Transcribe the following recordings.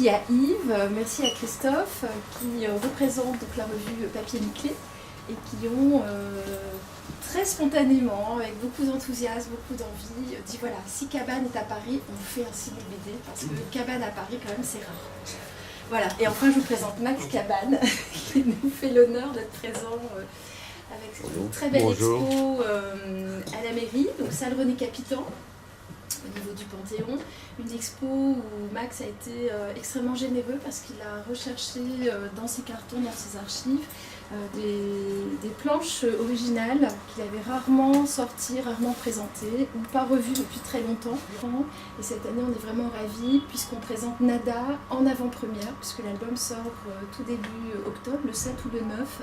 merci à Yves, merci à Christophe qui représentent donc la revue Papier Nickelé et qui ont très spontanément, avec beaucoup d'enthousiasme, beaucoup d'envie, dit voilà, si Cabane est à Paris, on fait un ciné BD parce que Cabane à Paris quand même c'est rare. Voilà, et enfin je vous présente Max Cabane qui nous fait l'honneur d'être présent avec une très belle expo à la mairie, donc salle René Capitan, au niveau du Panthéon. Une expo où Max a été extrêmement généreux parce qu'il a recherché dans ses cartons, dans ses archives, des planches originales qu'il avait rarement sorties, rarement présentées ou pas revues depuis très longtemps. Et cette année, on est vraiment ravis puisqu'on présente Nada en avant-première, puisque l'album sort tout début octobre, le 7 ou le 9.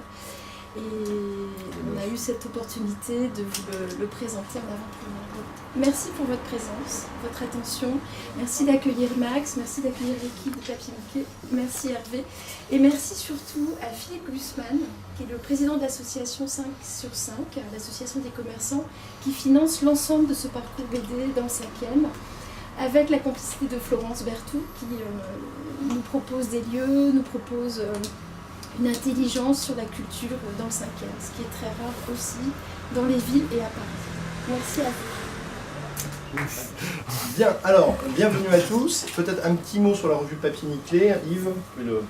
Et on a eu cette opportunité de vous le présenter en avant-première. Merci pour votre présence, votre attention. Merci d'accueillir Max, merci d'accueillir l'équipe de Papier Nickelé. Merci Hervé. Et merci surtout à Philippe Glussmann, qui est le président de l'association 5 sur 5, l'association des commerçants, qui finance l'ensemble de ce parcours BD dans le 5e, avec la complicité de Florence Berthoud, qui nous propose des lieux, nous propose une intelligence sur la culture dans le 5e, ce qui est très rare aussi dans les villes et à Paris. Merci à vous. Bien, alors, bienvenue à tous. Peut-être un petit mot sur la revue Papier Nickelé. Yves, le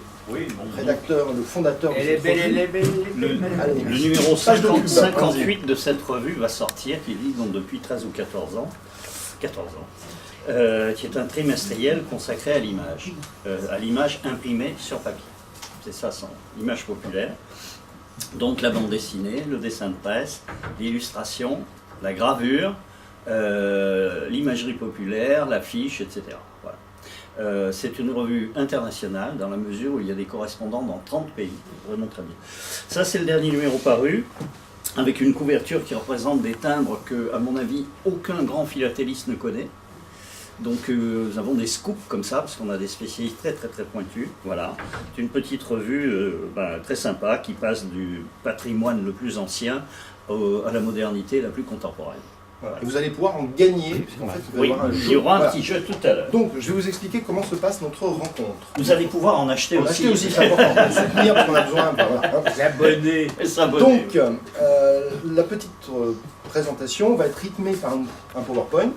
rédacteur, le fondateur de cette revue. Le numéro 58 de cette revue va sortir, qui existe donc depuis 13 ou 14 ans, qui est un trimestriel consacré à l'image imprimée sur papier. C'est ça, l'image populaire. Donc la bande dessinée, le dessin de presse, l'illustration, la gravure, l'imagerie populaire, l'affiche, etc. Voilà. C'est une revue internationale dans la mesure où il y a des correspondants dans 30 pays, vraiment très bien. Ça c'est le dernier numéro paru, avec une couverture qui représente des timbres que, à mon avis, aucun grand philatéliste ne connaît. Donc nous avons des scoops comme ça, parce qu'on a des spécialistes très pointus. Voilà. C'est une petite revue très sympa qui passe du patrimoine le plus ancien à la modernité la plus contemporaine. Voilà. Et vous allez pouvoir en gagner, puisqu'en fait, il y aura un petit jeu tout à l'heure. Donc, je vais vous expliquer comment se passe notre rencontre. Vous allez pouvoir en acheter aussi. Acheter aussi, c'est important. Pour soutenir, parce qu'on a besoin. S'abonner. Donc, la petite présentation va être rythmée par un PowerPoint.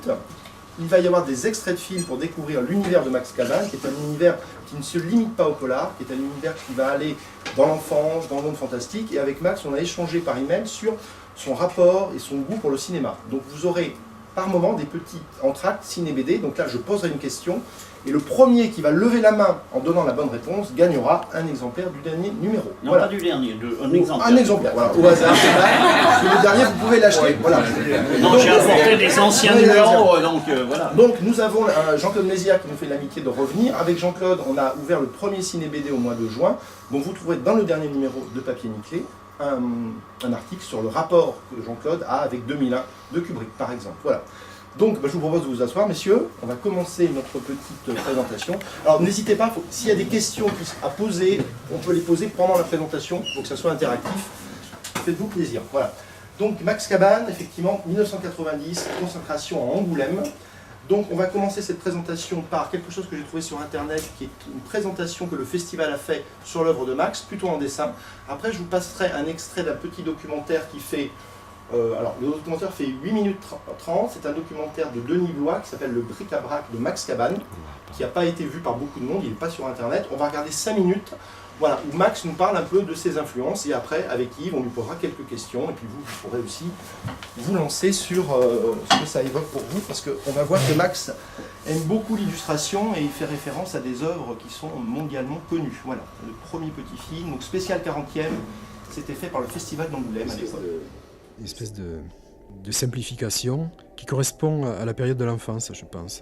Il va y avoir des extraits de films pour découvrir l'univers de Max Cabane, qui est un univers qui ne se limite pas au polar, qui est un univers qui va aller dans l'enfance, dans le monde fantastique. Et avec Max, on a échangé par email sur son rapport et son goût pour le cinéma. Donc vous aurez par moment des petits entractes ciné-BD. Donc là, je poserai une question. Et le premier qui va lever la main en donnant la bonne réponse gagnera un exemplaire du dernier numéro. Non, voilà. Pas du dernier, un exemplaire. Un exemplaire, voilà, au hasard. Le dernier, vous pouvez l'acheter. Voilà. Non, j'ai apporté des anciens numéros, donc voilà. Donc nous avons Jean-Claude Mézières qui nous fait l'amitié de revenir. Avec Jean-Claude, on a ouvert le premier ciné-BD au mois de juin. Donc vous trouverez dans le dernier numéro de Papier Nickelé un article sur le rapport que Jean-Claude a avec 2001 de Kubrick, par exemple. Voilà. Donc, je vous propose de vous asseoir, messieurs. On va commencer notre petite présentation. Alors, n'hésitez pas, s'il y a des questions à poser, on peut les poser pendant la présentation pour que ça soit interactif. Faites-vous plaisir. Voilà. Donc, Max Cabane, effectivement, 1990, concentration à Angoulême. Donc, on va commencer cette présentation par quelque chose que j'ai trouvé sur Internet, qui est une présentation que le festival a fait sur l'œuvre de Max, plutôt en dessin. Après, je vous passerai un extrait d'un petit documentaire qui fait... alors, le documentaire fait 8 minutes 30, c'est un documentaire de Denis Blois qui s'appelle Le bric-à-brac de Max Cabane, qui n'a pas été vu par beaucoup de monde, il n'est pas sur Internet. On va regarder 5 minutes, voilà, où Max nous parle un peu de ses influences, et après, avec Yves, on lui posera quelques questions, et puis vous pourrez aussi vous lancer sur ce que ça évoque pour vous, parce qu'on va voir que Max aime beaucoup l'illustration, et il fait référence à des œuvres qui sont mondialement connues. Voilà, le premier petit film, donc spécial 40e, c'était fait par le Festival d'Angoulême à l'époque. Une espèce de simplification qui correspond à la période de l'enfance, je pense.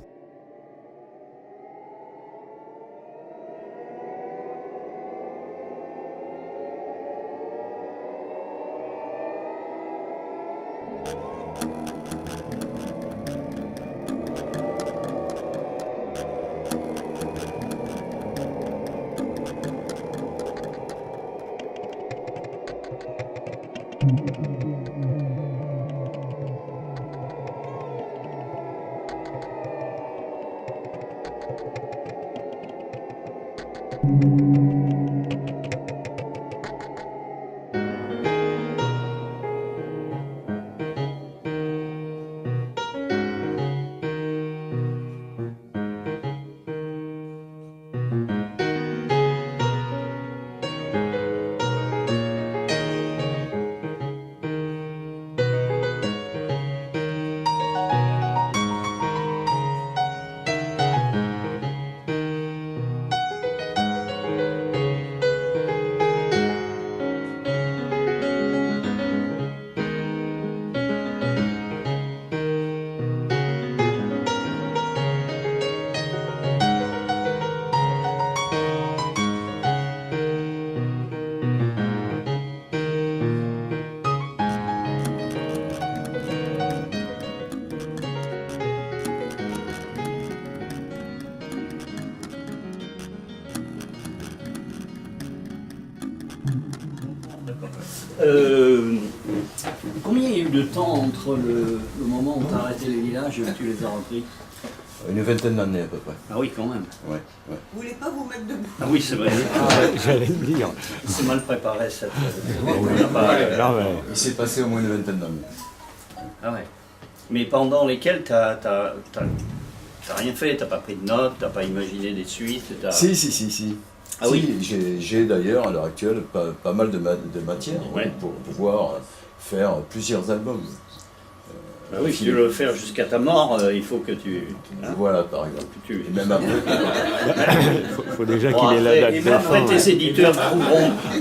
Combien il y a eu de temps entre le moment où tu as arrêté les villages et où tu les as repris? Une vingtaine d'années à peu près. Ah oui, quand même. Ouais, ouais. Vous voulez pas vous mettre debout? Ah oui, c'est vrai. J'allais le dire. C'est mal préparé cette. Il s'est passé au moins une vingtaine d'années. Ah ouais. Mais pendant lesquels t'as rien fait, t'as pas pris de notes, t'as pas imaginé des suites, Si. Ah oui. J'ai d'ailleurs à l'heure actuelle pas mal de matière Ouais. pour pouvoir faire plusieurs albums. Ah oui, si tu veux le faire jusqu'à ta mort, il faut que tu. Voilà par exemple. que tu- Et même après. Faut déjà Bon, qu'il ait la après, date et de même fin. après, tes éditeurs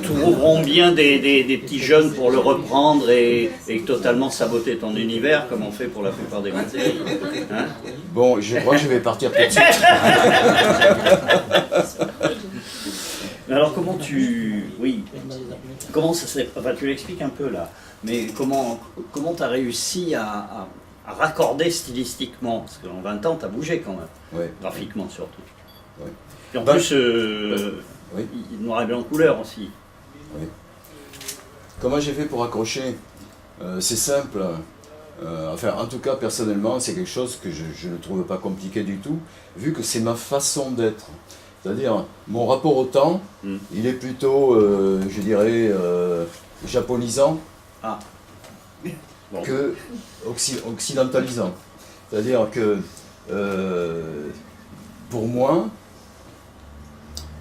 trouveront bien des petits jeunes pour le reprendre et totalement saboter ton univers, comme on fait pour la plupart des grandes séries. Hein? Bon, je crois que je vais partir tout de suite. Alors comment tu... Oui. Comment ça s'est... Enfin, tu l'expliques un peu là. Mais comment tu as réussi à raccorder stylistiquement? Parce qu'en 20 ans, tu as bougé quand même. Ouais. Graphiquement surtout. Ouais. Et en Bah, plus, oui. noir et blanc couleur aussi. Oui. Comment j'ai fait pour accrocher? C'est simple. Enfin, en tout cas, personnellement, c'est quelque chose que je ne trouve pas compliqué du tout, vu que c'est ma façon d'être. C'est-à-dire, mon rapport au temps, il est plutôt, je dirais, japonisant Ah. Bon. que occidentalisant. C'est-à-dire que, pour moi,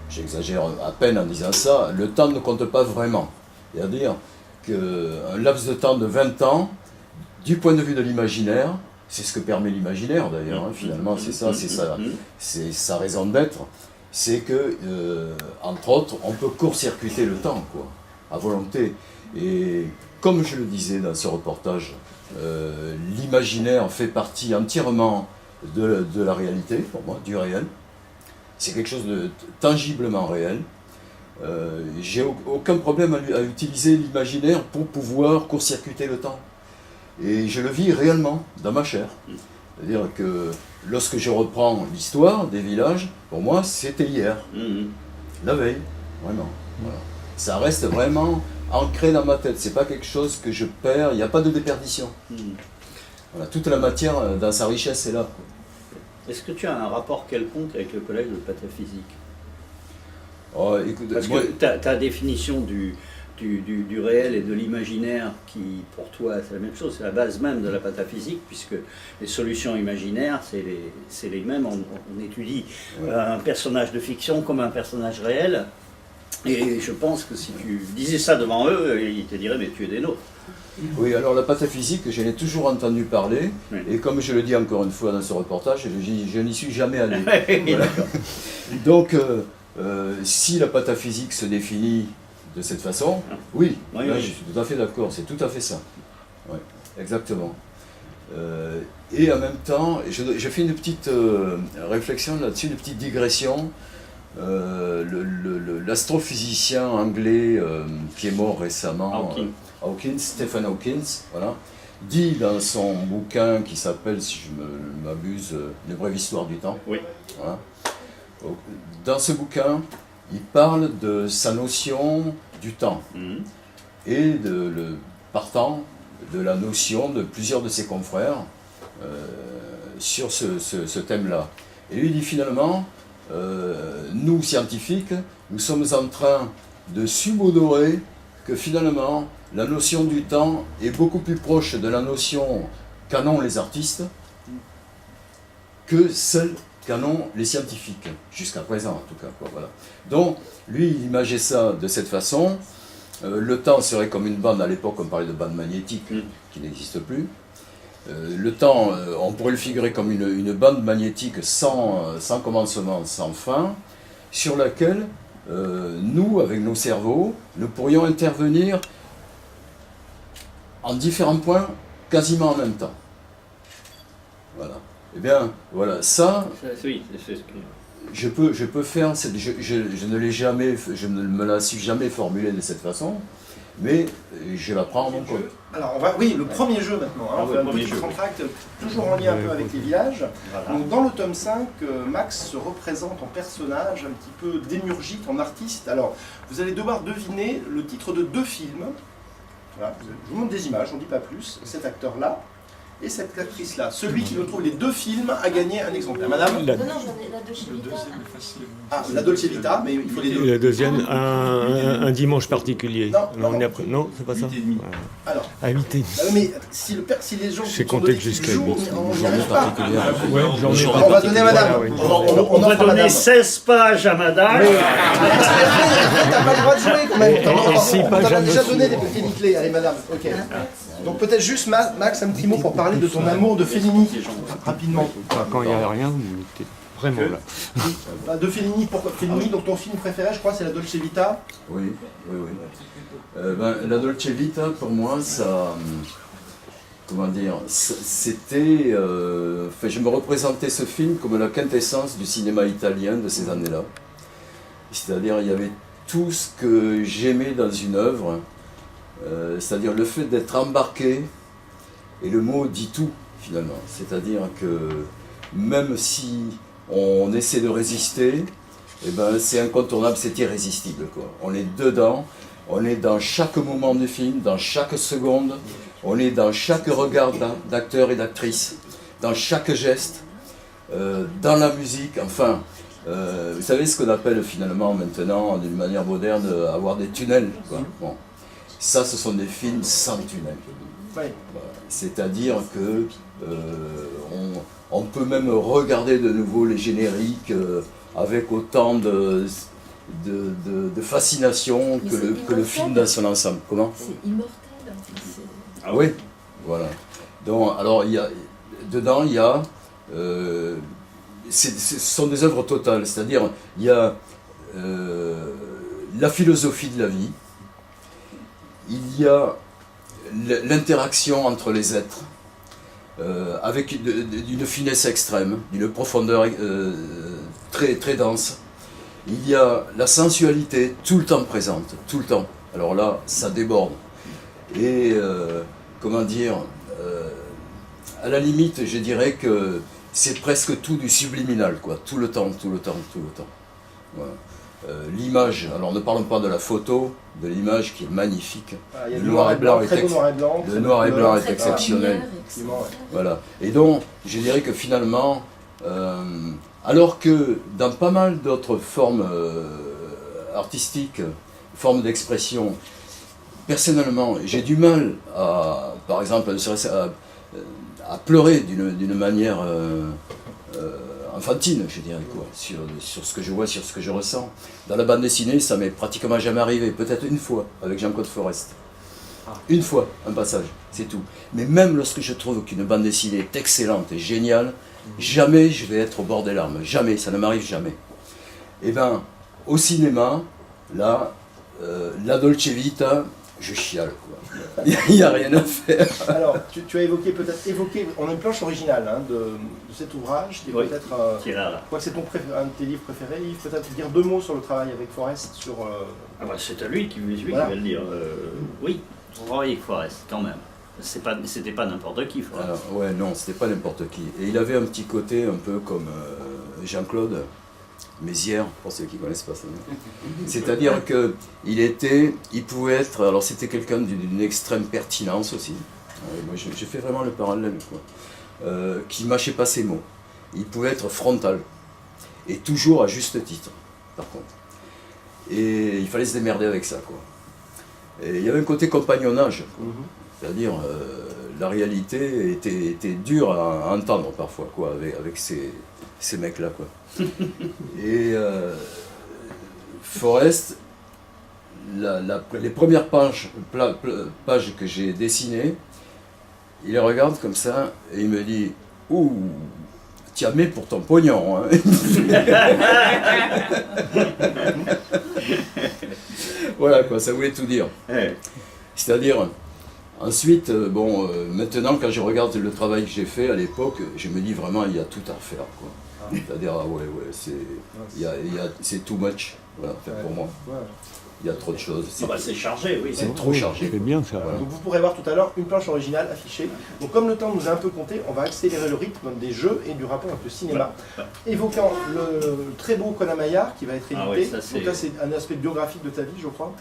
j'exagère à peine en disant ça, le temps ne compte pas vraiment. C'est-à-dire qu'un laps de temps de 20 ans, du point de vue de l'imaginaire, c'est ce que permet l'imaginaire d'ailleurs, hein, finalement, c'est sa raison d'être, c'est que, entre autres, on peut court-circuiter le temps, quoi, à volonté. Et comme je le disais dans ce reportage, l'imaginaire fait partie entièrement de la réalité, pour moi, du réel. C'est quelque chose de tangiblement réel. J'ai aucun problème à utiliser l'imaginaire pour pouvoir court-circuiter le temps. Et je le vis réellement dans ma chair. C'est-à-dire que lorsque je reprends l'histoire des villages, pour moi, c'était hier, la veille, vraiment. Voilà. Ça reste vraiment ancré dans ma tête. C'est pas quelque chose que je perds. Il n'y a pas de déperdition. Voilà, toute la matière dans sa richesse est là. Est-ce que tu as un rapport quelconque avec le collège de pataphysique? Oh, écoute, Parce moi, que ta définition du réel et de l'imaginaire, qui pour toi c'est la même chose, c'est la base même de la pataphysique, puisque les solutions imaginaires, c'est les mêmes. On étudie un personnage de fiction comme un personnage réel, et je pense que si tu disais ça devant eux, ils te diraient mais tu es des nôtres. oui, alors la pataphysique, je l'ai toujours entendu parler, Oui. et comme je le dis encore une fois dans ce reportage, je n'y suis jamais allé. Oui, Voilà. d'accord. Donc, si la pataphysique se définit de cette façon, oui, Oui, là, oui. je suis tout à fait d'accord, c'est tout à fait ça. Ouais, exactement. Et en même temps, je fais une petite réflexion là-dessus, une petite digression. L'astrophysicien anglais qui est mort récemment, Hawking. Stephen Hawking, voilà, dit dans son bouquin qui s'appelle, si je ne m'abuse, Une brève histoire du temps. Oui. Voilà. Dans ce bouquin, il parle de sa notion du temps et partant de la notion de plusieurs de ses confrères sur ce thème-là. Et lui, il dit finalement, nous, scientifiques, nous sommes en train de subodorer que finalement, la notion du temps est beaucoup plus proche de la notion qu'en ont les artistes que celle qu'en ont les scientifiques, jusqu'à présent en tout cas. Quoi, voilà. Donc, lui, il imageait ça de cette façon. Le temps serait comme une bande, à l'époque on parlait de bande magnétique, qui n'existe plus. Le temps, on pourrait le figurer comme une bande magnétique sans commencement, sans fin, sur laquelle nous, avec nos cerveaux, nous pourrions intervenir en différents points, quasiment en même temps. Voilà. Eh bien, voilà, ça, Oui, c'est ce que... je peux faire, je ne l'ai jamais, je ne me la suis jamais formulé de cette façon, mais je la prends en mon compte. Alors, oui, le premier jeu maintenant. Hein, on fait un petit entracte, toujours en lien un peu avec les villages. Voilà. Donc, dans le tome 5, Max se représente en personnage un petit peu démiurgique, en artiste. Alors, vous allez devoir deviner le titre de 2 films. Voilà, je vous montre des images, on ne dit pas plus. Cet acteur-là et cette actrice-là. Celui qui nous trouve les 2 films a gagné un exemplaire. Madame? Non, j'en ai la Dolce Vita. Ah, la Dolce Vita, mais il faut les 2. La deuxième, un dimanche particulier. Non, Non, c'est pas ça. Alors, À 8h30. mais si les gens J'ai sont compté donnés jusqu'à qui jouent, 8. on n'y arrive pas. Ouais, j'en ai On va donner à madame. Ouais, ouais. On va offre à donner madame. 16 pages à madame. T'as pas le droit de jouer quand même. Et si On pas, t'a j'aime déjà aussi. donné des petites clés. Allez madame, ok. Donc peut-être juste Max, un petit mot pour parler de ton amour de Fellini, rapidement. Quand il n'y a rien, vous mettez vraiment là. Bah, de Fellini, pourquoi Fellini? Donc ton film préféré, je crois, c'est la Dolce Vita. Oui. La Dolce Vita, pour moi, ça... Comment dire, c'était... enfin, je me représentais ce film comme la quintessence du cinéma italien de ces années-là. C'est-à-dire, il y avait tout ce que j'aimais dans une œuvre, c'est-à-dire le fait d'être embarqué, et le mot dit tout, finalement. C'est-à-dire que même si on essaie de résister, eh ben, c'est incontournable, c'est irrésistible, quoi. On est dedans, on est dans chaque moment du film, dans chaque seconde, on est dans chaque regard d'acteur et d'actrice, dans chaque geste, dans la musique, enfin, vous savez ce qu'on appelle finalement maintenant, d'une manière moderne, avoir des tunnels, quoi. Bon. Ça, ce sont des films sans tunnel. Oui. Voilà. C'est-à-dire que on peut même regarder de nouveau les génériques avec autant de fascination Mais que le film dans son ensemble. Comment? C'est immortel. En fait. Ah oui, voilà. Donc, alors, dedans, il y a... ce sont des œuvres totales, c'est-à-dire, il y a la philosophie de la vie, il y a l'interaction entre les êtres, avec d'une finesse extrême, d'une profondeur très, très dense. Il y a la sensualité tout le temps présente, tout le temps. Alors là, ça déborde. Et, comment dire, à la limite, je dirais que c'est presque tout du subliminal, quoi, tout le temps. Voilà. L'image, alors ne parlons pas de la photo, de l'image qui est magnifique. Ah, il y a Le du noir et blanc, très beau noir et blanc. Le noir et blanc est Très exceptionnel. lumière, Effectivement, ouais. Voilà. Et donc, je dirais que finalement, alors que dans pas mal d'autres formes artistiques, formes d'expression, personnellement, j'ai du mal à, par exemple, à pleurer d'une manière enfantine, je dirais, quoi, sur ce que je vois, sur ce que je ressens. Dans la bande dessinée, ça m'est pratiquement jamais arrivé, peut-être une fois, avec Jean-Claude Forest. Une fois, un passage, c'est tout. Mais même lorsque je trouve qu'une bande dessinée est excellente et géniale, jamais je vais être au bord des larmes, jamais, ça ne m'arrive jamais. Et bien, au cinéma, là, la Dolce Vita, je chiale, quoi. Il n'y a rien à faire. Alors, tu as évoqué, on a une planche originale hein, de cet ouvrage, qui est Oui. peut-être, Tirala. je crois que c'est un de tes livres préférés, Yves, peut-être dire 2 mots sur le travail avec Forest, sur... Ah bah, c'est à lui qui Voilà. va le dire. Oui, Roy Forest, quand même. C'était pas n'importe qui, Forest. Alors, ouais, non, c'était pas n'importe qui. Et il avait un petit côté un peu comme Jean-Claude Mézières, pour ceux qui ne connaissent pas ça. C'est-à-dire qu'il pouvait être, alors c'était quelqu'un d'une extrême pertinence aussi. Moi, j'ai fait vraiment le parallèle, quoi. Qui mâchait pas ses mots. Il pouvait être frontal. et toujours à juste titre, par contre. Et il fallait se démerder avec ça, quoi. Et il y avait un côté compagnonnage, quoi. C'est-à-dire la réalité était dure à entendre parfois, quoi, avec ces mecs-là, quoi. Et Forest, les premières pages que j'ai dessinées, il les regarde comme ça et il me dit « Ouh, tu as mis pour ton pognon, hein. » Voilà, quoi, ça voulait tout dire. Ouais. C'est-à-dire, ensuite, maintenant, quand je regarde le travail que j'ai fait à l'époque, je me dis vraiment, il y a tout à refaire, quoi. C'est-à-dire, c'est too much, voilà, enfin, pour moi. Il y a trop de choses. C'est chargé, oui. C'est trop chargé. C'est bien ça. Voilà. Donc vous pourrez voir tout à l'heure une planche originale affichée. Donc comme le temps nous a un peu compté, on va accélérer le rythme des jeux et du rapport avec le cinéma, évoquant le très beau Conan Maillard qui va être édité. Ah oui, ça, c'est- Donc là c'est un aspect biographique de ta vie, je crois.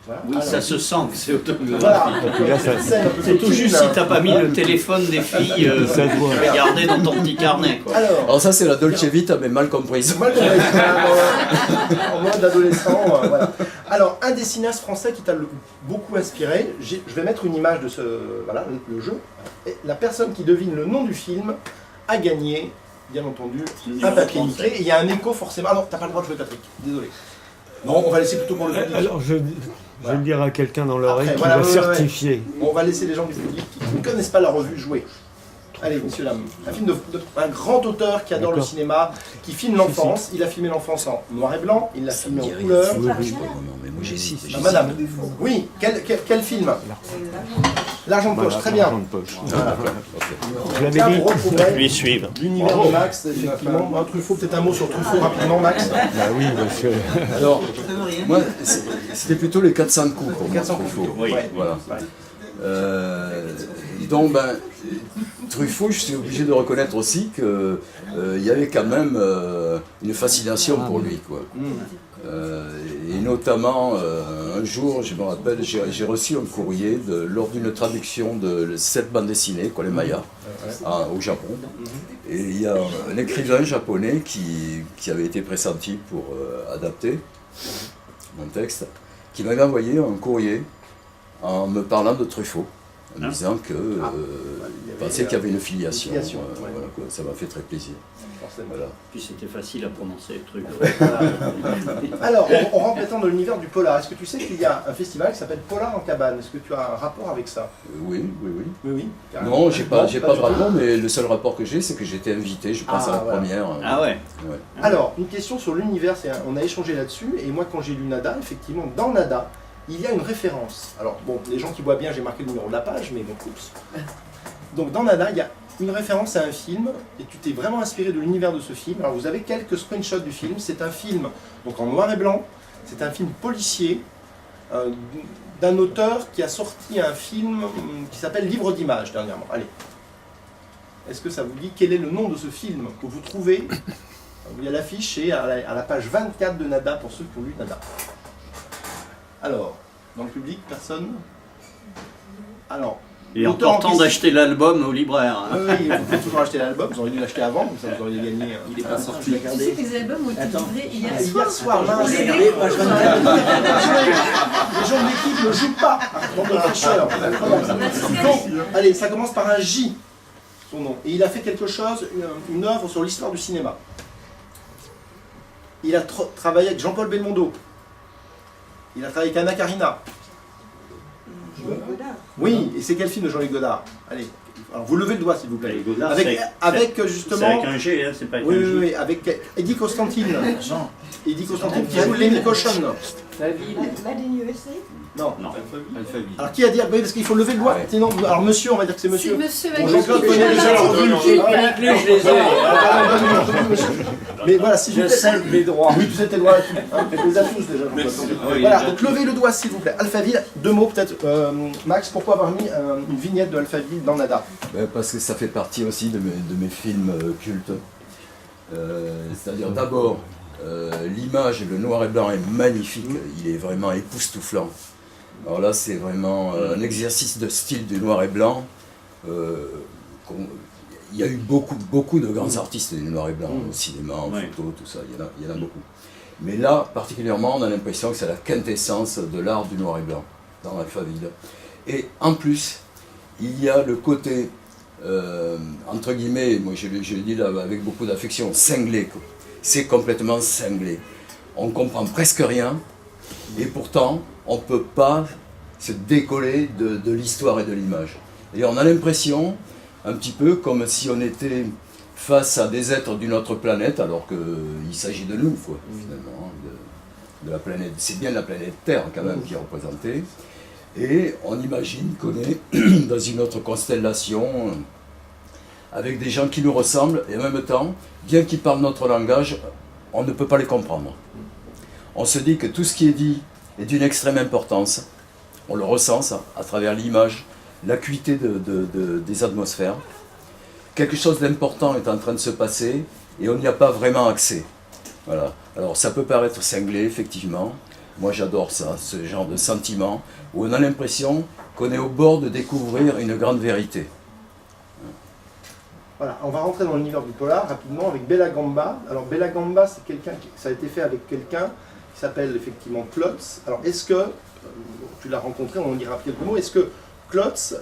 Voilà. Oui, Alors, ça se sent que c'est autobiographique. voilà. Là, ça- C'est tout juste si t'as pas mis le téléphone des filles, Ça se voit. tu vas garder dans ton petit carnet, quoi. Alors ça, c'est la Dolce Vita, mais mal comprise. Mal qu'on va être en mode adolescent. Voilà. Alors, un des cinéastes français qui t'a beaucoup inspiré, je vais mettre une image de voilà, le jeu. Et la personne qui devine le nom du film a gagné, bien entendu, un papier nickelé. Et il y a un écho forcément. Ah non, t'as pas le droit de jouer, Patrick. Désolé. Non, on va laisser plutôt pour le public. Alors je vais le dire à quelqu'un dans l'oreille Après, qui voilà, va ouais, certifier. On va laisser les gens du public qui ne connaissent pas la revue jouer. Allez, messieurs, dames. Un film un grand auteur qui adore le D'accord. cinéma, qui filme l'enfance. Il a filmé l'enfance en noir et blanc, il l'a filmé en couleur. Oui, oui, mais moi j'ai 6. Ah, madame, oui, quel film L'argent de poche, très bien. L'argent de poche. Voilà. Je l'avais Là, dit. vous retrouvez Lui suivre. l'univers de Max, effectivement. Un Truffaut, peut-être un mot sur Truffaut rapidement, Max. Bah oui, parce que Alors, moi, c'était plutôt les 400 coups pour moi, 400 Truffaut. coups. Oui. Ouais. Voilà. Donc, Truffaut, je suis obligé de reconnaître aussi qu'il y avait quand même une fascination pour lui, quoi. Et notamment, un jour, je me rappelle, j'ai reçu un courrier lors d'une traduction de cette bande dessinée, Conan Maillard, au Japon. Et il y a un écrivain japonais qui avait été pressenti pour adapter mon texte, qui m'avait envoyé un courrier en me parlant de Truffaut, en me disant qu'il pensait qu'il y avait une filiation. Filiation, ouais. Voilà, quoi. Ça m'a fait très plaisir. Forcément. Voilà. Puis c'était facile à prononcer le truc. Alors, on rentre maintenant dans l'univers du polar. Est-ce que tu sais qu'il y a un festival qui s'appelle Polar en cabane? Est-ce que tu as un rapport avec ça? Oui. Oui, oui. carrément. Non, j'ai pas de du tout. rapport, mais le seul rapport que j'ai, c'est que j'ai été invité, je pense, Ah, à la voilà. première. Ah ouais. Ouais. Alors, une question sur l'univers, on a échangé là-dessus, et moi quand j'ai lu Nada, effectivement, dans Nada, il y a une référence. Alors, bon, les gens qui voient bien, j'ai marqué le numéro de la page, mais bon, oups. Donc dans Nada, il y a une référence à un film, et tu t'es vraiment inspiré de l'univers de ce film. Alors vous avez quelques screenshots du film, c'est un film donc en noir et blanc, c'est un film policier, d'un auteur qui a sorti un film qui s'appelle Livre d'images dernièrement. Allez. Est-ce que ça vous dit quel est le nom de ce film que vous trouvez? Il y a l'affiche et à la page 24 de Nada pour ceux qui ont lu Nada. Alors, dans le public, personne? Alors, Et l'auteur en important question- d'acheter l'album au libraire. Hein. Oui, il faut toujours acheter l'album, vous auriez dû l'acheter avant, comme ça vous auriez gagné. Il est pas sorti. Tu sais que les albums ont été livrés hier soir. Hier soir, mince. On les Regardez, page 24. Les gens de l'équipe ne jouent pas. Donc, le tricheur. Donc, allez, ça commence par un J, son nom. Et il a fait quelque chose, une œuvre sur l'histoire du cinéma. Il a travaillé avec Jean-Paul Belmondo. Il a travaillé avec Anna Karina. Oui, et c'est quel film de Jean-Luc Godard? Allez, alors vous levez le doigt s'il vous plaît. Et Godard, Avec c'est justement. avec un G, hein, c'est pas avec Oui, un J. oui, avec Eddie Constantine. Eddie Constantine qui joue Lenny Cochon. Made in USA. Non. Non. Alors qui a dit? Oui, parce qu'il faut lever le doigt. Ouais. Sinon, alors monsieur, on va dire que c'est C'est monsieur. monsieur Bon, Jean-Claude Magnifique. connaît déjà la revue. Ah, Mais voilà, si Je sais mes droits. Oui, tu sais tes droits. Tu les as tous déjà. Oui, Voilà, déjà. donc levez le doigt s'il vous plaît. Alphaville, deux mots peut-être. Max, pourquoi avoir mis une vignette de Alphaville dans Nada? Parce que ça fait partie aussi de mes films cultes. C'est-à-dire d'abord, l'image, le noir et blanc est magnifique, il est vraiment époustouflant. Alors là, c'est vraiment un exercice de style du noir et blanc. Il il y a eu beaucoup de grands artistes du noir et blanc, au cinéma, en Ouais. photo, tout ça, il y en a beaucoup. Mais là, particulièrement, on a l'impression que c'est la quintessence de l'art du noir et blanc dans Alphaville. Et en plus, il y a le côté, entre guillemets, moi je le dis là avec beaucoup d'affection, cinglé, quoi. C'est complètement cinglé. On comprend presque rien, et pourtant, on ne peut pas se décoller de l'histoire et de l'image. Et on a l'impression, un petit peu comme si on était face à des êtres d'une autre planète, alors qu'il s'agit de nous, quoi, finalement, hein, de la planète. C'est bien la planète Terre, quand même, qui est représentée. Et on imagine qu'on est dans une autre constellation, avec des gens qui nous ressemblent, et en même temps, bien qu'ils parlent notre langage, on ne peut pas les comprendre. On se dit que tout ce qui est dit est d'une extrême importance. On le ressent, ça, à travers l'image, l'acuité des atmosphères. Quelque chose d'important est en train de se passer et on n'y a pas vraiment accès. Voilà. Alors ça peut paraître cinglé, effectivement. Moi j'adore ça, ce genre de sentiment où on a l'impression qu'on est au bord de découvrir une grande vérité. Voilà, on va rentrer dans l'univers du polar rapidement avec Bella Gamba. Alors Bella Gamba, c'est quelqu'un ça a été fait avec quelqu'un qui s'appelle effectivement Klotz. Alors est-ce que, tu l'as rencontré, on en dira quelques mots, est-ce que Klotz,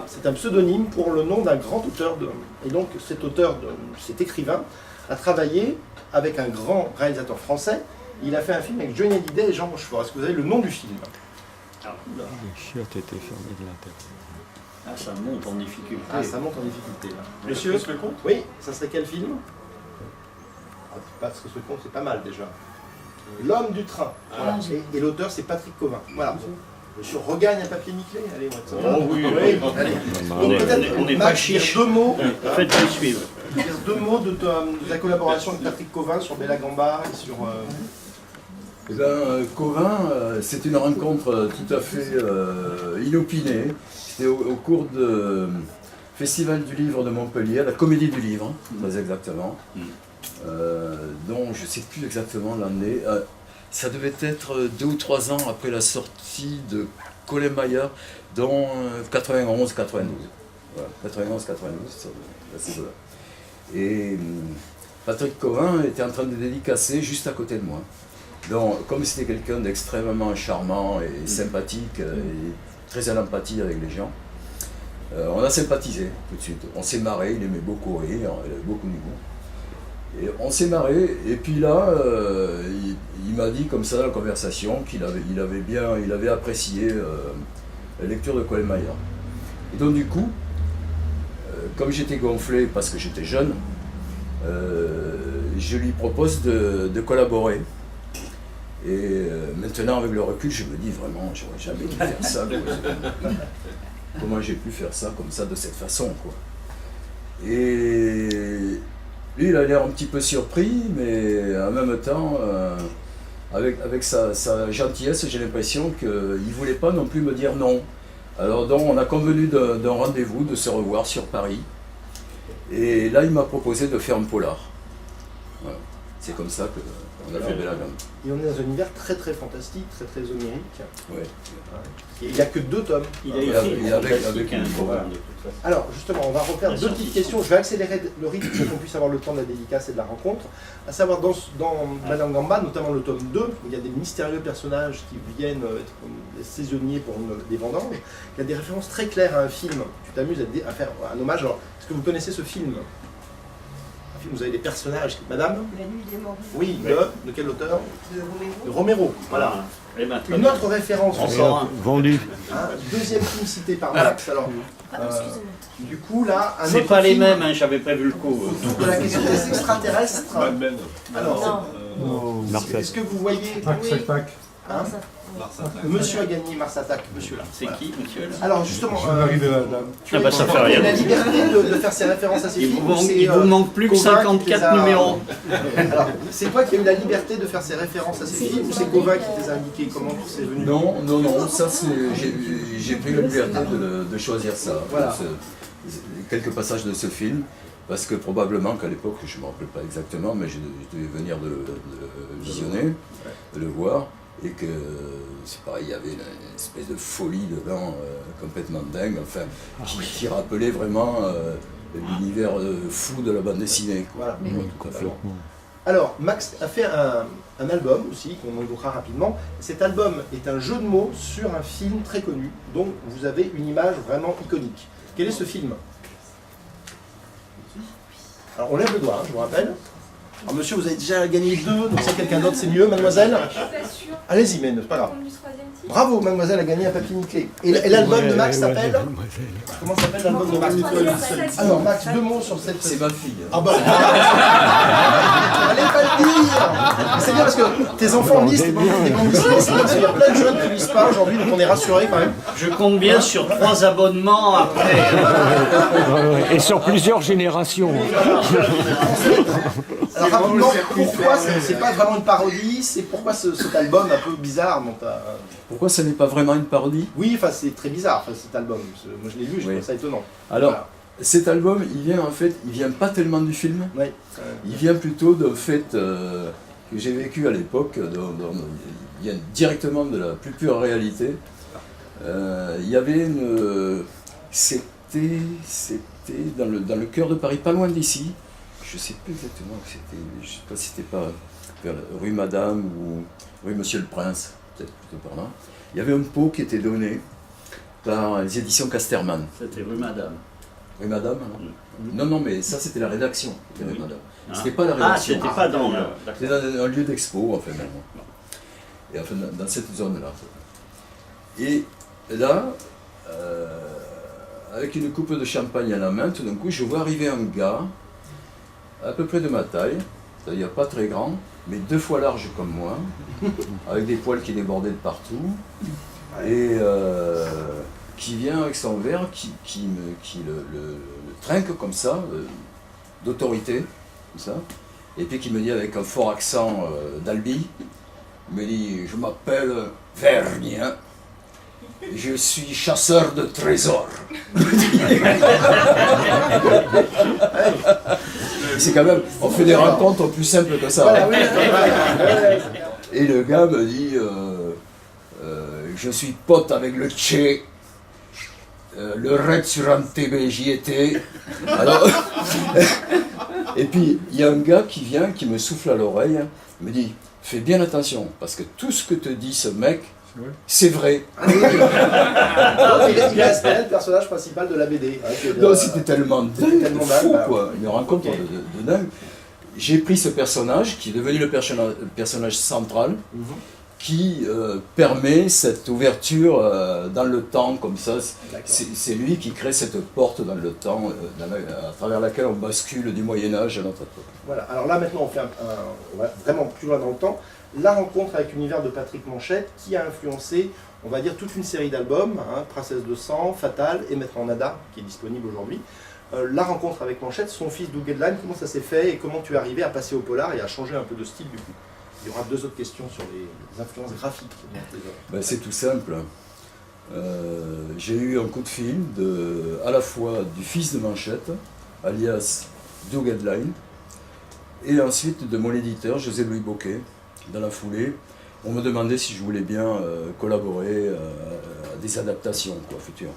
c'est un pseudonyme pour le nom d'un grand auteur, et donc cet écrivain, a travaillé avec un grand réalisateur français. Il a fait un film avec Johnny Hallyday et Jean Rochefort. Est-ce que vous avez le nom du film? Ah, oula. Les chiottes étaient fermées de l'intérieur. Ah, ça monte en difficulté. Ah, ça monte en difficulté là. Monsieur, Monsieur, le compte? oui, ça serait quel film? Parce que ce compte, c'est pas mal déjà. L'homme du train. Voilà. Et l'auteur, c'est Patrick Covin. Voilà. Je regagne un papier nickelé. Allez, on va Oh oui, allez. On Donc, peut-être, on n'est Max, pas chiche. dire deux mots. Faites-le suivre. Dire deux mots de ta collaboration avec Patrick Covin sur Bella Gamba et sur. Eh bien, Covin, c'est une rencontre tout à fait inopinée. C'était au cours du Festival du Livre de Montpellier, la Comédie du Livre, très exactement, dont je ne sais plus exactement l'année. Ça devait être 2 ou 3 ans après la sortie de Colin Maillard, dont 91-92. Voilà, 91-92, c'est là. Et Patrick Covin était en train de dédicacer juste à côté de moi. Donc, comme c'était quelqu'un d'extrêmement charmant et sympathique et très à l'empathie avec les gens, on a sympathisé tout de suite. On s'est marré, il aimait beaucoup rire, il avait beaucoup d'humour. Et on s'est marré, et puis là, il m'a dit comme ça dans la conversation qu'il avait apprécié la lecture de Colin Maillard. Et donc du coup, comme j'étais gonflé parce que j'étais jeune, je lui propose de collaborer. Et maintenant, avec le recul, je me dis vraiment, j'aurais jamais dû faire ça. Quoi. Comment j'ai pu faire ça comme ça, de cette façon, quoi. Et lui, il a l'air un petit peu surpris, mais en même temps, avec sa gentillesse, j'ai l'impression qu'il ne voulait pas non plus me dire non. Alors donc, on a convenu d'un rendez-vous, de se revoir sur Paris. Et là, il m'a proposé de faire un polar. Voilà. C'est comme ça qu'on a fait Bella Gamba. Et on est dans un univers très très fantastique, très très onirique. Ouais. Et il n'y a que 2 tomes. Il a écrit Et une avec- fantastique, hein, voilà. de toute façon. Alors justement, on va refaire La 2 petites science-fiction. questions. Je vais accélérer le rythme pour qu'on puisse avoir le temps de la dédicace et de la rencontre. À savoir, dans Bella Gamba, notamment le tome 2, où il y a des mystérieux personnages qui viennent être comme des saisonniers pour des vendanges. Il y a des références très claires à un film. Tu t'amuses à faire un hommage. Alors, est-ce que vous connaissez ce film? Un film où vous avez des personnages. Madame? La nuit des morts. Oui, de quel auteur? De Roméo. De Romero. Voilà. Eh ben, très Une bien. autre référence. Encore un. Vendu. Hein, deuxième film cité par Max. Alors, Excusez-moi. du coup, là, un C'est autre pas les film mêmes, hein, j'avais prévu le coup. autour de la question des extraterrestres. Mad Men. Alors, Marcel. est-ce que vous voyez hein, Monsieur a gagné Mars Attack, monsieur là. C'est qui, monsieur là? Alors justement, Ah bah ça fait rien. la liberté de faire ses références à ses Il films. vous, ou c'est, il vous manque plus que Covin qui les 54 a- numéros. Alors, c'est toi qui as eu la liberté de faire ses références à ses films ou c'est Covin qui te les a indiqués? Comment c'est venu? Non, ça c'est. J'ai pris la liberté de choisir ça. Voilà. Quelques passages de ce film, parce que probablement qu'à l'époque, je ne me rappelle pas exactement, mais je devais venir de le visionner, de le voir, et que c'est pareil, il y avait une espèce de folie dedans, complètement dingue, enfin, qui rappelait vraiment l'univers fou de la bande dessinée. Quoi. Voilà. Tout à fait. Alors, Max a fait un album aussi, qu'on évoquera rapidement. Cet album est un jeu de mots sur un film très connu, dont vous avez une image vraiment iconique. Quel est ce film? Alors, on lève le doigt, hein, je vous rappelle. Alors, monsieur, vous avez déjà gagné 2, donc c'est quelqu'un d'autre, c'est mieux, mademoiselle. Je suis pas sûre. Allez-y, mais c'est pas grave. Du troisième titre. Bravo, mademoiselle a gagné un papier nickelé. Et l'album de Max s'appelle? Comment s'appelle l'album de Max? Alors, Max, 2 mots sur cette... C'est ma fille. Ah bah allez pas le dire. C'est bien parce que tes enfants lisent tes bandes dessinées, c'est bien parce qu'il y a plein de jeunes qui ne lisent pas aujourd'hui, donc on est rassurés quand même. Je compte bien sur 3 abonnements après. Et sur plusieurs générations. Alors rapidement, pourquoi c'est pas vraiment une parodie? C'est pourquoi cet album un peu bizarre dont Pourquoi ce n'est pas vraiment une parodie? Oui, enfin c'est très bizarre cet album. Moi je l'ai lu, je Oui. trouve ça étonnant. Alors, Voilà. cet album, il vient pas tellement du film, Ouais. il vient plutôt d'un fait que j'ai vécu à l'époque, il vient directement de la plus pure réalité. Il y avait c'était dans le cœur de Paris, pas loin d'ici, je sais plus exactement où c'était, je sais pas si c'était pas vers la rue Madame ou rue Monsieur le Prince, peut-être plutôt par là. Il y avait un pot qui était donné par les éditions Casterman. C'était rue Madame. Oui, madame. Non, mais ça c'était la rédaction. Oui. Madame. Ah. C'était pas la rédaction. C'était pas dans le... C'était dans un lieu d'expo, enfin, même. Et enfin, dans cette zone-là. Et là, avec une coupe de champagne à la main, tout d'un coup, je vois arriver un gars, à peu près de ma taille, c'est-à-dire pas très grand, mais 2 fois large comme moi, avec des poils qui débordaient de partout, et qui vient avec son verre, qui le trinque comme ça, d'autorité, comme ça, et puis qui me dit avec un fort accent d'Albi, il me dit « Je m'appelle Vergnin, je suis chasseur de trésors. » C'est quand même, on fait des rencontres plus simples que ça. Voilà, Hein. oui, Et le gars me dit je suis pote avec le Tché, le raid sur Antébé, j'y étais. Alors, et puis il y a un gars qui vient, qui me souffle à l'oreille, me dit fais bien attention, parce que tout ce que te dit ce mec, c'est vrai. il est le personnage principal de la BD. Non, c'était tellement dingue, tellement fou dingue, quoi, une rencontre Ok. de dingue. J'ai pris ce personnage, qui est devenu le personnage central, qui permet cette ouverture dans le temps, comme ça. C'est lui qui crée cette porte dans le temps, à travers laquelle on bascule du Moyen-Âge à notre époque. Voilà, alors là maintenant on va vraiment plus loin dans le temps. La rencontre avec l'univers de Patrick Manchette qui a influencé, on va dire, toute une série d'albums, hein, Princesse de sang, Fatal et Maître en Nada, qui est disponible aujourd'hui. La rencontre avec Manchette, son fils Doug Edline, comment ça s'est fait et comment tu es arrivé à passer au polar et à changer un peu de style du coup? Il y aura 2 autres questions sur les influences graphiques dans tes œuvres. Ben, c'est tout simple. J'ai eu un coup de fil à la fois du fils de Manchette, alias Doug Edline, et ensuite de mon éditeur, José-Louis Bocquet. Dans la foulée, on me demandait si je voulais bien collaborer à des adaptations futures.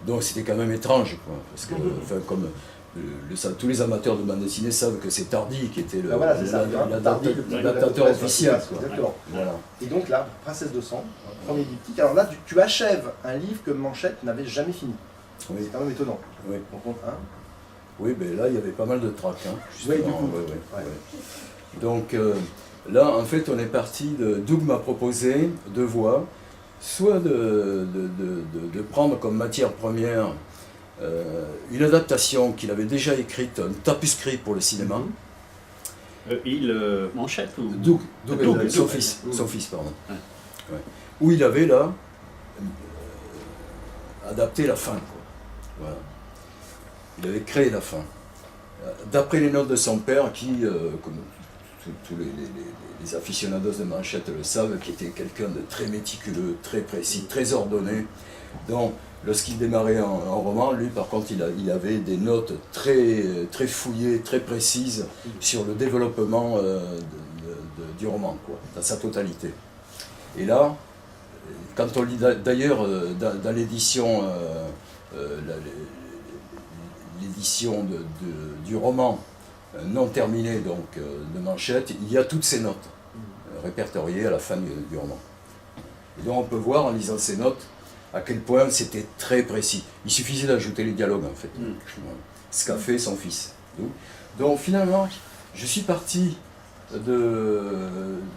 Donc c'était quand même étrange, quoi, parce que enfin, comme tous les amateurs de bande dessinée savent que c'est Tardy qui était l'adaptateur officiel. Quoi. Exactement. Voilà. Et donc là, Princesse de sang, premier diptyque. Alors là, tu achèves un livre que Manchette n'avait jamais fini. Oui. C'est quand même étonnant. Oui. On compte un. Oui, ben là il y avait pas mal de trac. Hein, Oui, du coup. Ouais. Donc là, en fait, on est parti Doug m'a proposé 2 voies, soit de prendre comme matière première une adaptation qu'il avait déjà écrite, un tapuscrit pour le cinéma. Manchette ou... Doug, son Doug. fils, pardon. Ouais. Ouais. Où il avait là adapté la fin. Quoi. Voilà. Il avait créé la fin. D'après les notes de son père, qui, comme tous les aficionados de Manchette le savent, qui était quelqu'un de très méticuleux, très précis, très ordonné. Donc, lorsqu'il démarrait un roman, lui, par contre, il avait des notes très fouillées, très précises sur le développement du roman, quoi, dans sa totalité. Et là, quand on lit d'ailleurs dans l'édition, l'édition du roman non terminé donc, de Manchette, il y a toutes ces notes répertoriées à la fin du roman. Et donc on peut voir en lisant ces notes à quel point c'était très précis. Il suffisait d'ajouter les dialogues en fait. Voilà. Ce qu'a fait son fils. Donc finalement, je suis parti de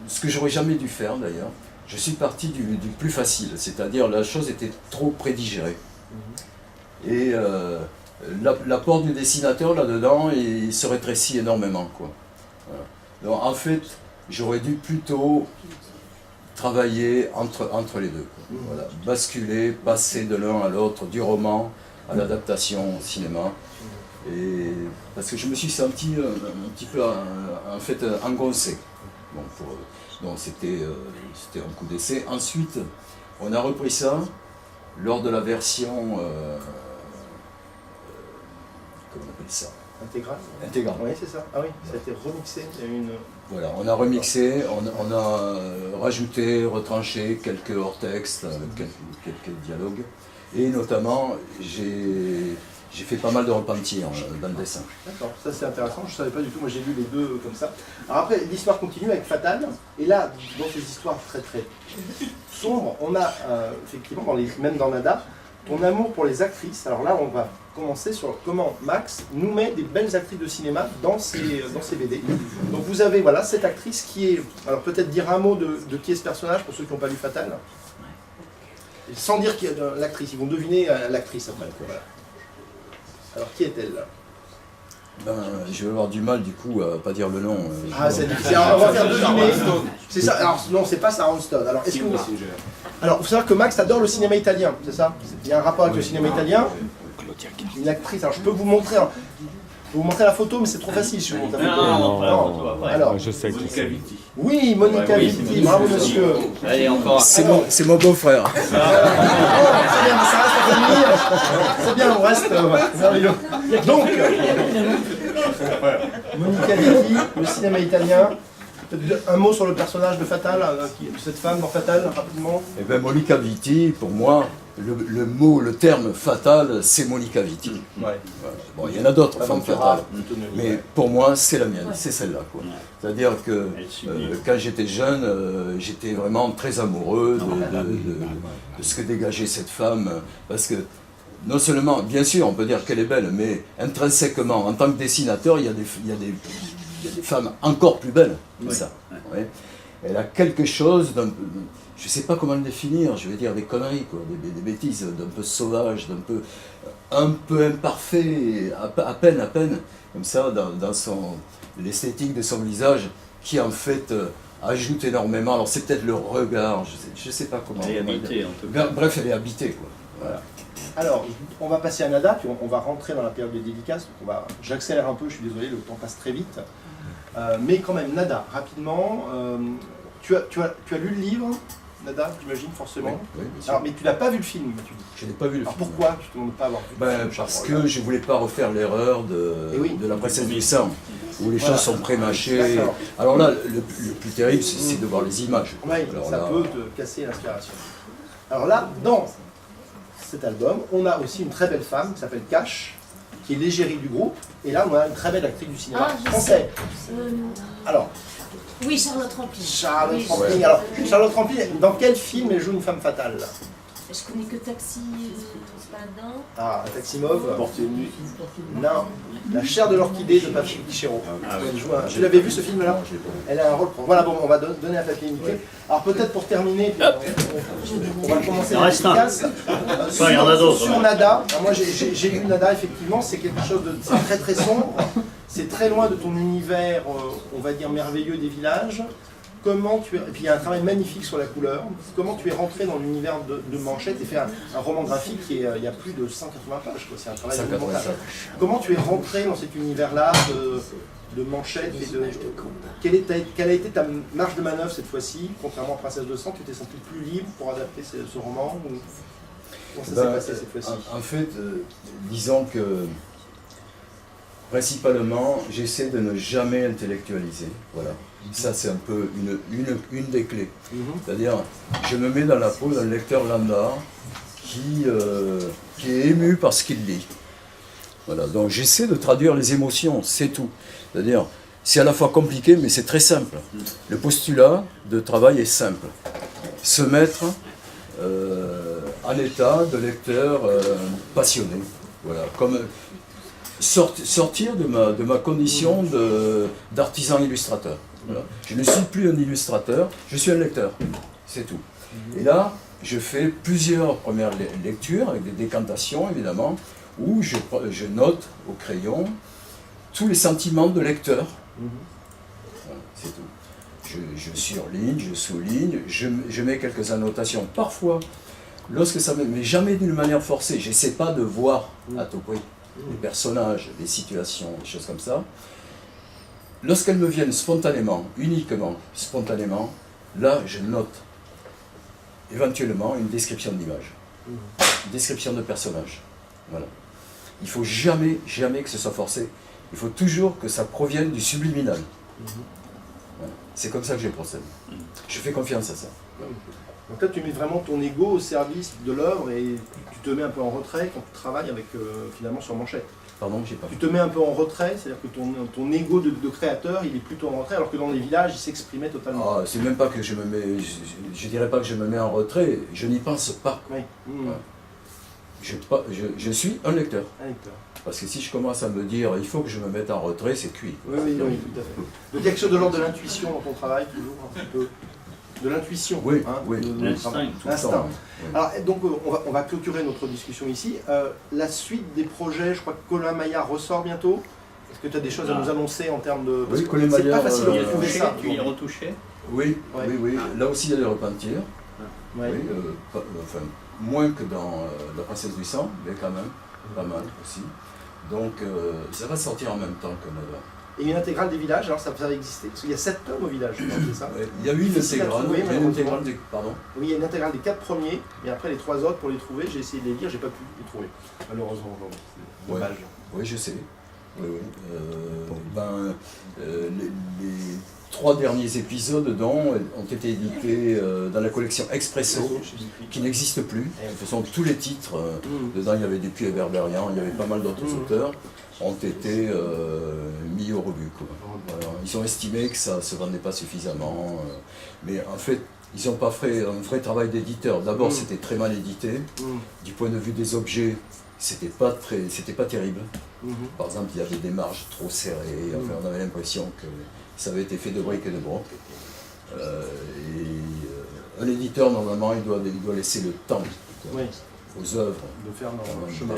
ce que j'aurais jamais dû faire d'ailleurs. Je suis parti du plus facile, c'est-à-dire la chose était trop prédigérée. Et l'apport du dessinateur là-dedans, il se rétrécit énormément, quoi. Voilà. Donc en fait, j'aurais dû plutôt travailler entre les deux, quoi. Voilà. Basculer, passer de l'un à l'autre, du roman à l'adaptation au cinéma. Et parce que je me suis senti un petit peu en fait engoncé. Donc c'était un coup d'essai. Ensuite, on a repris ça lors de la version comment on appelle ça? Intégrale. Oui, c'est ça. Ah oui, ça a été remixé. Il y a eu une... Voilà, on a remixé, on a rajouté, retranché quelques hors-textes, quelques dialogues. Et notamment, j'ai fait pas mal de repentir dans le dessin. D'accord, ça c'est intéressant, je ne savais pas du tout, moi j'ai lu les deux comme ça. Alors après, l'histoire continue avec Fatal, et là, dans ces histoires très très sombres, on a effectivement, même dans Nada, ton amour pour les actrices. Alors là, on va commencer sur comment Max nous met des belles actrices de cinéma dans ses BD. Donc vous avez voilà, cette actrice qui est, alors peut-être dire un mot de qui est ce personnage pour ceux qui n'ont pas lu Fatal. Et sans dire qui est l'actrice, ils vont deviner l'actrice après. Voilà. Alors qui est-elle là? Je vais avoir du mal du coup à pas dire le nom. Ah, c'est difficile. Alors, on va faire deviner. C'est ça. Alors non, c'est pas Sharon Stone. Alors est-ce que vous... Alors, il faut savoir que Max adore le cinéma italien, c'est ça? Il y a un rapport avec le cinéma italien. Une actrice. Alors je peux vous montrer. Je vais vous montrer la photo, mais c'est trop facile si je vous montre la photo. Non. Alors, Je sais qui c'est. oui, Monica Vitti. Bravo monsieur. Allez, encore. C'est mon beau-frère. C'est bien, ça reste la famille. C'est bien, on reste. Merveilleux. Donc, Monica Vitti, le cinéma italien. Un mot sur le personnage de Fatal, de cette femme dans Fatal, rapidement. Eh bien, Monica Vitti, pour moi, le terme fatal, c'est Monica Vitti. Ouais. Voilà. Bon, il y en a d'autres femmes fatales, mais pour moi, c'est la mienne, c'est celle-là. C'est-à-dire que quand j'étais jeune, j'étais vraiment très amoureux de ce que dégageait cette femme, parce que non seulement, bien sûr, on peut dire qu'elle est belle, mais intrinsèquement, en tant que dessinateur, il y a des femmes encore plus belles que ça. Ouais. Elle a quelque chose d'un peu, je ne sais pas comment le définir, je vais dire des conneries, quoi, des bêtises, d'un peu sauvage, un peu imparfait, à peine, comme ça, dans l'esthétique de son visage, qui en fait ajoute énormément. Alors c'est peut-être le regard, je ne sais pas comment. Elle est habitée en tout cas. Bref, elle est habitée, quoi. Voilà. Alors, on va passer à Nada, puis on va rentrer dans la période des dédicaces. J'accélère un peu, je suis désolé, le temps passe très vite. Mais quand même, Nada, rapidement, tu as lu le livre, Nada, j'imagine, forcément. Oui, bien sûr. Alors, mais tu n'as pas vu le film, tu dis. Je n'ai pas vu le Alors film. pourquoi tu ne demandes pas avoir vu le film? Parce que je ne voulais pas refaire l'erreur de la princesse du sang, où les choses sont pré-mâchées. Alors là, le plus terrible, c'est de voir les images. Oui, Alors ça là, peut te casser l'inspiration. Alors là, dans cet album, on a aussi une très belle femme qui s'appelle Cash, qui est l'égérie du groupe. Et là, on a une très belle actrice du cinéma français. Alors, Oui, Charlotte Rampling. Charlotte Oui. Rampling. Alors, Charlotte Rampling, dans quel film elle joue une femme fatale? Je connais que Taxi, c'est pas dedans. Ah, Taxi Mauve. Non, La chair de l'orchidée de Patrick Guichero. Tu l'avais vu ce film-là? Elle a un rôle. Voilà, bon, on va donner à Papier Nickel. Alors peut-être pour terminer, puis on va commencer la efficace. Il y en a d'autres. Sur Nada, alors moi j'ai lu Nada, effectivement, c'est quelque chose de très très sombre. C'est très loin de ton univers, on va dire, merveilleux des villages. Comment tu es... Et puis il y a un travail magnifique sur la couleur. Comment tu es rentré dans l'univers de Manchette et fait un roman graphique qui est, il y a plus de 180 pages. C'est un travail monumental. Comment tu es rentré dans cet univers-là de Manchette et quelle a été ta marge de manœuvre cette fois-ci? Contrairement à Princesse de Sang, tu t'es senti plus libre pour adapter ce roman ou... Comment ça s'est passé cette fois-ci? En fait, disons que principalement, j'essaie de ne jamais intellectualiser. Voilà. Ça, c'est un peu une des clés. C'est-à-dire, je me mets dans la peau d'un lecteur lambda qui est ému par ce qu'il lit. Voilà, donc j'essaie de traduire les émotions, c'est tout. C'est-à-dire, c'est à la fois compliqué, mais c'est très simple. Le postulat de travail est simple. Se mettre en état de lecteur passionné. Voilà, comme sortir de ma condition d'artisan illustrateur. Voilà. Je ne suis plus un illustrateur, je suis un lecteur. C'est tout. Et là, je fais plusieurs premières lectures, avec des décantations évidemment, où je note au crayon tous les sentiments de lecteur. Voilà, c'est tout. Je surligne, je souligne, je mets quelques annotations. Parfois, lorsque ça me... mais jamais d'une manière forcée. J'essaie pas de voir à tout prix les personnages, les situations, des choses comme ça. Lorsqu'elles me viennent spontanément, uniquement spontanément, là, je note éventuellement une description d'image, une description de personnage. Voilà. Il ne faut jamais que ce soit forcé. Il faut toujours que ça provienne du subliminal. Voilà. C'est comme ça que je procède. Je fais confiance à ça. Donc là, tu mets vraiment ton ego au service de l'œuvre et tu te mets un peu en retrait quand tu travailles avec, finalement sur Manchette. Pardon, j'ai pas. Tu te mets un peu en retrait, c'est-à-dire que ton ego de créateur, il est plutôt en retrait, alors que dans les villages, il s'exprimait totalement. Ah, c'est même pas que je me mets, je dirais pas que je me mets en retrait, je n'y pense pas. Oui. Ouais. Je suis un lecteur. Un lecteur. Parce que si je commence à me dire il faut que je me mette en retrait, c'est cuit. Oui, tout à fait. Donc il y a quelque chose de l'ordre de l'intuition dans ton travail, toujours un petit peu. De l'intuition. Oui, hein, oui. L'instinct. L'instinct. Oui. Alors, donc, on va clôturer notre discussion ici. La suite des projets, je crois que Colin Maillard ressort bientôt. Est-ce que tu as des choses à nous annoncer en termes de... Oui, Colin c'est Maillard, pas facile de retrouver ça. Tu y es retouché? Oui, Ouais. oui. Là aussi, il y a des repentirs. Ouais. Oui, enfin, moins que dans La Princesse du Sang, mais quand même, pas mal aussi. Donc, ça va sortir en même temps que Nada. Et une intégrale des villages, alors ça va exister. Parce qu'il y a 7 tomes au village, je crois, c'est ça? Ouais, il y a eu une intégrale, pardon. Oui, il y a une intégrale des 4 premiers, mais après les 3 autres, pour les trouver, j'ai essayé de les lire, j'ai pas pu les trouver. Malheureusement, c'est Ouais. dommage. Oui, je sais. Oui. Les 3 derniers épisodes dont ont été édités dans la collection Expresso, qui n'existe plus. Ce sont tous les titres. Dedans, il y avait Dupuis et Berberian, il y avait pas mal d'autres auteurs, ont été mis au rebut. Voilà. Ils ont estimé que ça ne se vendait pas suffisamment. Mais en fait, ils n'ont pas fait un vrai travail d'éditeur. D'abord, c'était très mal édité. Du point de vue des objets, c'était pas terrible. Par exemple, il y avait des marges trop serrées. Enfin, on avait l'impression que ça avait été fait de briques et de broc. Un éditeur, normalement, il doit laisser le temps aux œuvres De faire leur chemin.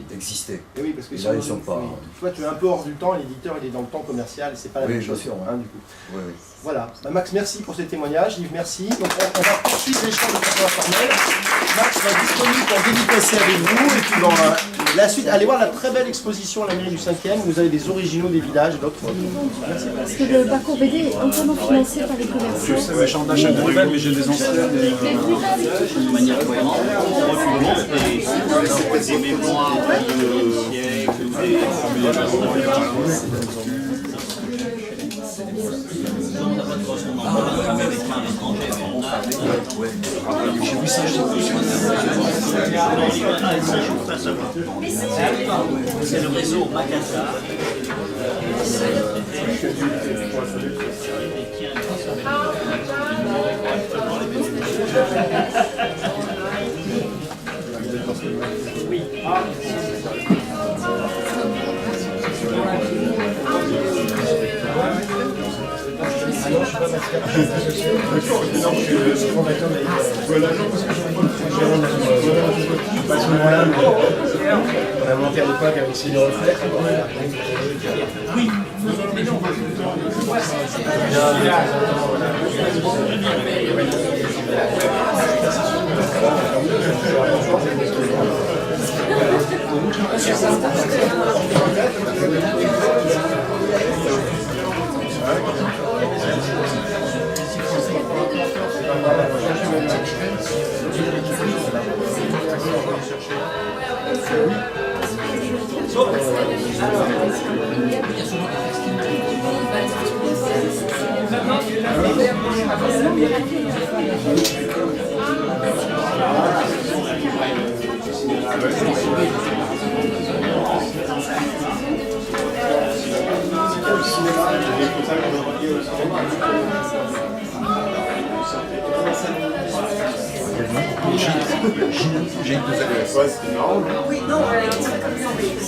d'exister. Et oui, parce que Et là, ils sont pas... Toi, tu es un peu hors du temps, l'éditeur, il est dans le temps commercial, et c'est pas la même chose. bien sûr, Hein, du coup. Oui. Voilà. Bah, Max, merci pour ces témoignages. Yves, merci. Donc, on va poursuivre l'échange de façon informelle. Max va être disponible pour dédicacer avec vous. Et puis, dans la suite, allez voir la très belle exposition à la mairie du 5e, où vous avez des originaux des villages et d'autres photos. Merci. Parce que le parcours BD est entièrement financé par les commerçants. Je sais, mais j'en achète de nouvelles, mais j'ai des anciennes. De manière cohérente, on retrouve des mémoires du siècle, J'ai vu ça, c'est le réseau Macassa. On a monté à l'époque avec Céline Reflet. Oui. J'ai une nouvelle. Ouais, c'était marrant. Oui, non, elle est comme ça, mais